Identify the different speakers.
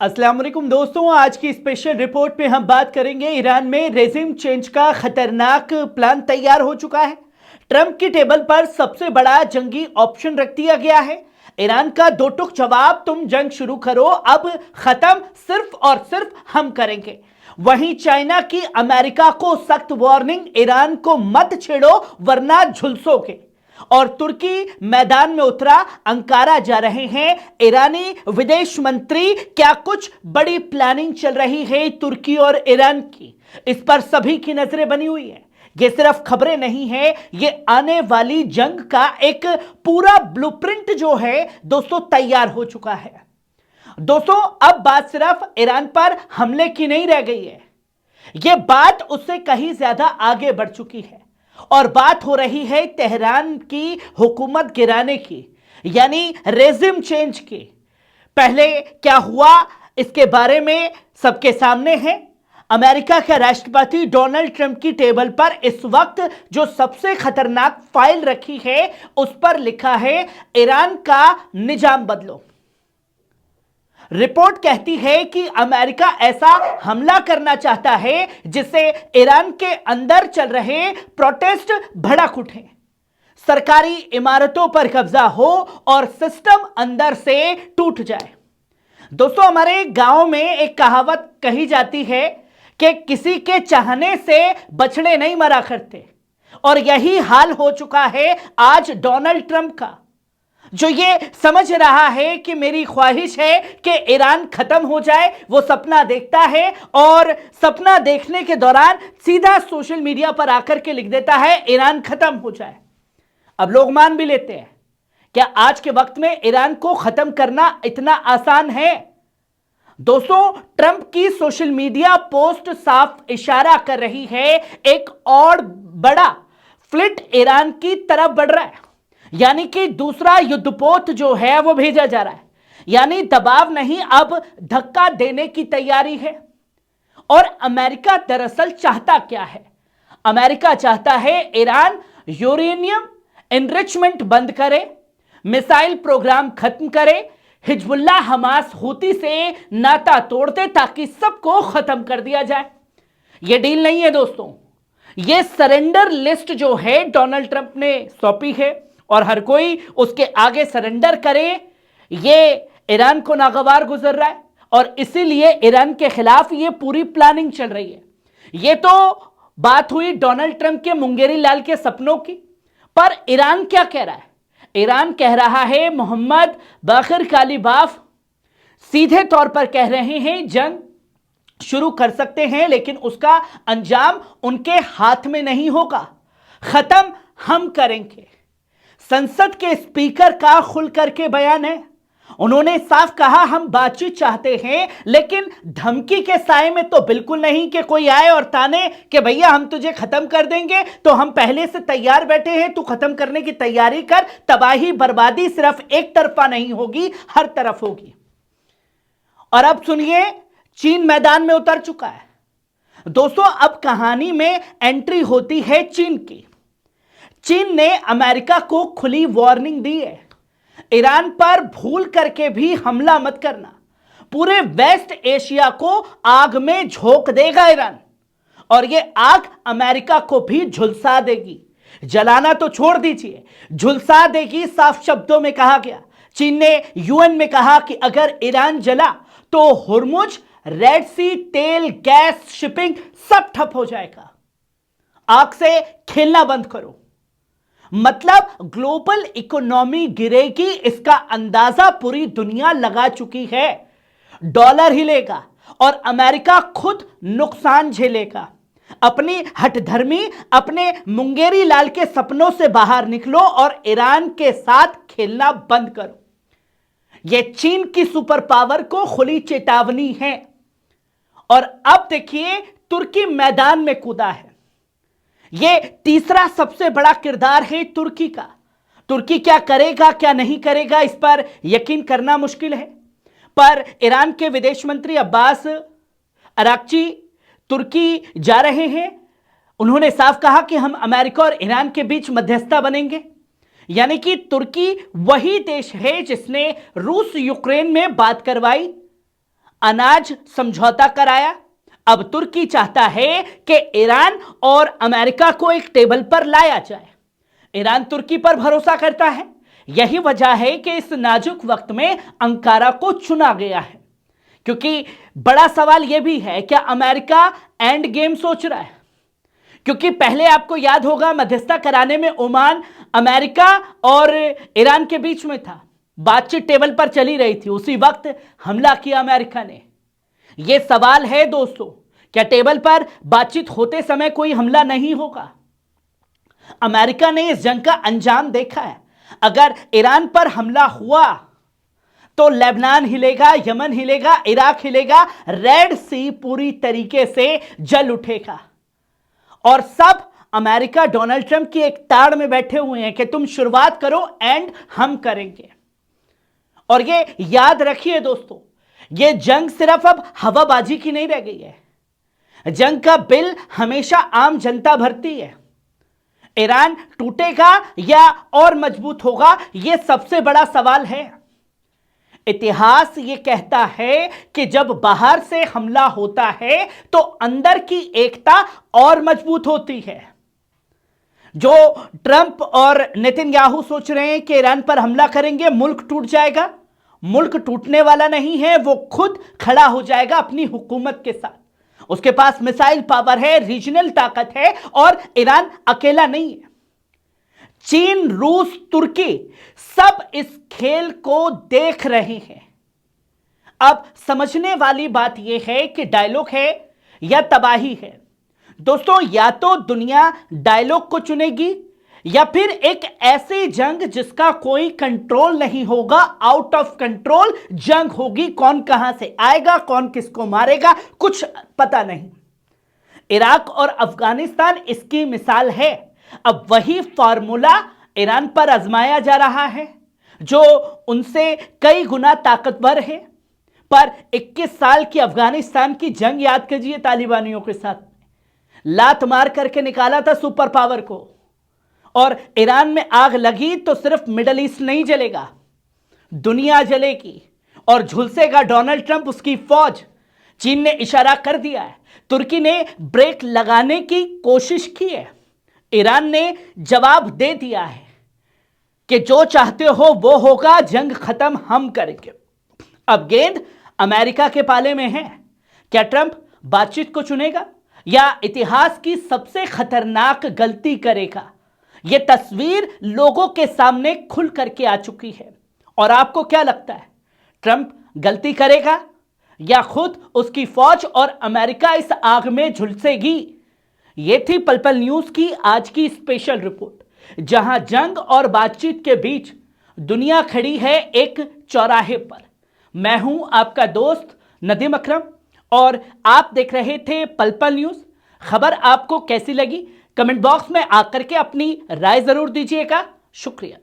Speaker 1: अस्सलाम वालेकुम दोस्तों, आज की स्पेशल रिपोर्ट में हम बात करेंगे ईरान में रेजिम चेंज का खतरनाक प्लान तैयार हो चुका है। ट्रंप की टेबल पर सबसे बड़ा जंगी ऑप्शन रख दिया गया है। ईरान का दो टुक जवाब, तुम जंग शुरू करो, अब खत्म सिर्फ और सिर्फ हम करेंगे। वहीं चाइना की अमेरिका को सख्त वार्निंग, ईरान को मत छेड़ो वरना झुलसोगे। और तुर्की मैदान में उतरा, अंकारा जा रहे हैं ईरानी विदेश मंत्री। क्या कुछ बड़ी प्लानिंग चल रही है तुर्की और ईरान की, इस पर सभी की नजरें बनी हुई है। ये सिर्फ खबरें नहीं है, ये आने वाली जंग का एक पूरा ब्लूप्रिंट जो है दोस्तों तैयार हो चुका है। दोस्तों अब बात सिर्फ ईरान पर हमले की नहीं रह गई है, यह बात उससे कहीं ज्यादा आगे बढ़ चुकी है और बात हो रही है तेहरान की हुकूमत गिराने की, यानी रेजिम चेंज की। पहले क्या हुआ इसके बारे में सबके सामने है। अमेरिका के राष्ट्रपति डोनाल्ड ट्रंप की टेबल पर इस वक्त जो सबसे खतरनाक फाइल रखी है उस पर लिखा है ईरान का निजाम बदलो। रिपोर्ट कहती है कि अमेरिका ऐसा हमला करना चाहता है जिससे ईरान के अंदर चल रहे प्रोटेस्ट भड़क उठे, सरकारी इमारतों पर कब्जा हो और सिस्टम अंदर से टूट जाए। दोस्तों हमारे गांव में एक कहावत कही जाती है कि किसी के चाहने से बछड़े नहीं मरा करते, और यही हाल हो चुका है आज डोनाल्ड ट्रंप का, जो ये समझ रहा है कि मेरी ख्वाहिश है कि ईरान खत्म हो जाए। वो सपना देखता है और सपना देखने के दौरान सीधा सोशल मीडिया पर आकर के लिख देता है ईरान खत्म हो जाए। अब लोग मान भी लेते हैं। क्या आज के वक्त में ईरान को खत्म करना इतना आसान है? दोस्तों ट्रंप की सोशल मीडिया पोस्ट साफ इशारा कर रही है एक और बड़ा फ्लीट ईरान की तरफ बढ़ रहा है, यानी कि दूसरा युद्धपोत जो है वो भेजा जा रहा है। यानी दबाव नहीं, अब धक्का देने की तैयारी है। और अमेरिका दरअसल चाहता क्या है? अमेरिका चाहता है ईरान यूरेनियम एनरिचमेंट बंद करे, मिसाइल प्रोग्राम खत्म करे, हिजबुल्लाह हमास हूती से नाता तोड़ दे ताकि सबको खत्म कर दिया जाए। यह डील नहीं है दोस्तों, यह सरेंडर लिस्ट जो है डोनाल्ड ट्रंप ने सौंपी है और हर कोई उसके आगे सरेंडर करे, ये ईरान को नागवार गुजर रहा है और इसीलिए ईरान के खिलाफ ये पूरी प्लानिंग चल रही है। ये तो बात हुई डोनाल्ड ट्रंप के मुंगेरी लाल के सपनों की, पर ईरान क्या कह रहा है? ईरान कह रहा है मोहम्मद बाकिर कालिबाफ सीधे तौर पर कह रहे हैं जंग शुरू कर सकते हैं, लेकिन उसका अंजाम उनके हाथ में नहीं होगा, खत्म हम करेंगे। संसद के स्पीकर का खुल करके बयान है। उन्होंने साफ कहा हम बातचीत चाहते हैं, लेकिन धमकी के साए में तो बिल्कुल नहीं कि कोई आए और ताने कि भैया हम तुझे खत्म कर देंगे, तो हम पहले से तैयार बैठे हैं, तू खत्म करने की तैयारी कर। तबाही बर्बादी सिर्फ एक तरफा नहीं होगी, हर तरफ होगी। और अब सुनिए, चीन मैदान में उतर चुका है। दोस्तों अब कहानी में एंट्री होती है चीन की। चीन ने अमेरिका को खुली वार्निंग दी है, ईरान पर भूल करके भी हमला मत करना, पूरे वेस्ट एशिया को आग में झोंक देगा ईरान, और यह आग अमेरिका को भी झुलसा देगी। जलाना तो छोड़ दीजिए, झुलसा देगी, साफ शब्दों में कहा गया। चीन ने यूएन में कहा कि अगर ईरान जला तो हुर्मुज, रेड सी, तेल, गैस, शिपिंग सब ठप हो जाएगा। आग से खेलना बंद करो। मतलब ग्लोबल इकोनॉमी गिरेगी, इसका अंदाजा पूरी दुनिया लगा चुकी है। डॉलर हिलेगा और अमेरिका खुद नुकसान झेलेगा। अपनी हठधर्मी, अपने मुंगेरी लाल के सपनों से बाहर निकलो और ईरान के साथ खेलना बंद करो। यह चीन की सुपर पावर को खुली चेतावनी है। और अब देखिए तुर्की मैदान में कूदा है। यह तीसरा सबसे बड़ा किरदार है तुर्की का। तुर्की क्या करेगा क्या नहीं करेगा इस पर यकीन करना मुश्किल है, पर ईरान के विदेश मंत्री अब्बास अराक्ची तुर्की जा रहे हैं। उन्होंने साफ कहा कि हम अमेरिका और ईरान के बीच मध्यस्थता बनेंगे। यानी कि तुर्की वही देश है जिसने रूस यूक्रेन में बात करवाई, अनाज समझौता कराया। अब तुर्की चाहता है कि ईरान और अमेरिका को एक टेबल पर लाया जाए। ईरान तुर्की पर भरोसा करता है। यही वजह है कि इस नाजुक वक्त में अंकारा को चुना गया है, क्योंकि बड़ा सवाल यह भी है कि अमेरिका एंड गेम सोच रहा है। क्योंकि पहले आपको याद होगा मध्यस्थता कराने में ओमान अमेरिका और ईरान के बीच में था, बातचीत टेबल पर चली रही थी, उसी वक्त हमला किया अमेरिका ने। यह सवाल है दोस्तों, क्या टेबल पर बातचीत होते समय कोई हमला नहीं होगा? अमेरिका ने इस जंग का अंजाम देखा है। अगर ईरान पर हमला हुआ तो लेबनान हिलेगा, यमन हिलेगा, इराक हिलेगा, रेड सी पूरी तरीके से जल उठेगा। और सब अमेरिका डोनाल्ड ट्रंप की एक ताड़ में बैठे हुए हैं कि तुम शुरुआत करो एंड हम करेंगे। और ये याद रखिए दोस्तों, ये जंग सिर्फ अब हवाबाजी की नहीं रह गई है। जंग का बिल हमेशा आम जनता भरती है। ईरान टूटेगा या और मजबूत होगा, यह सबसे बड़ा सवाल है। इतिहास यह कहता है कि जब बाहर से हमला होता है तो अंदर की एकता और मजबूत होती है। जो ट्रंप और नेतन्याहू सोच रहे हैं कि ईरान पर हमला करेंगे मुल्क टूट जाएगा, मुल्क टूटने वाला नहीं है। वो खुद खड़ा हो जाएगा अपनी हुकूमत के साथ। उसके पास मिसाइल पावर है, रीजनल ताकत है, और ईरान अकेला नहीं है। चीन, रूस, तुर्की सब इस खेल को देख रहे हैं। अब समझने वाली बात यह है कि डायलॉग है या तबाही है। दोस्तों, या तो दुनिया डायलॉग को चुनेगी या फिर एक ऐसी जंग जिसका कोई कंट्रोल नहीं होगा, आउट ऑफ कंट्रोल जंग होगी। कौन कहां से आएगा, कौन किसको मारेगा, कुछ पता नहीं। इराक और अफगानिस्तान इसकी मिसाल है। अब वही फॉर्मूला ईरान पर आजमाया जा रहा है, जो उनसे कई गुना ताकतवर है। पर 21 साल की अफगानिस्तान की जंग याद कीजिए, तालिबानियों के साथ लात मार करके निकाला था सुपर पावर को। और ईरान में आग लगी तो सिर्फ मिडल ईस्ट नहीं जलेगा, दुनिया जलेगी और झुलसेगा डोनाल्ड ट्रंप, उसकी फौज। चीन ने इशारा कर दिया है, तुर्की ने ब्रेक लगाने की कोशिश की है, ईरान ने जवाब दे दिया है कि जो चाहते हो वो होगा, जंग खत्म हम करेंगे। अब गेंद अमेरिका के पाले में है। क्या ट्रंप बातचीत को चुनेगा या इतिहास की सबसे खतरनाक गलती करेगा? यह तस्वीर लोगों के सामने खुल करके आ चुकी है। और आपको क्या लगता है, ट्रंप गलती करेगा या खुद उसकी फौज और अमेरिका इस आग में झुलसेगी? यह थी पल पल न्यूज की आज की स्पेशल रिपोर्ट, जहां जंग और बातचीत के बीच दुनिया खड़ी है एक चौराहे पर। मैं हूं आपका दोस्त नदीम अकरम और आप देख रहे थे पल पल न्यूज। खबर आपको कैसी लगी कमेंट बॉक्स में आकर के अपनी राय जरूर दीजिएगा। शुक्रिया।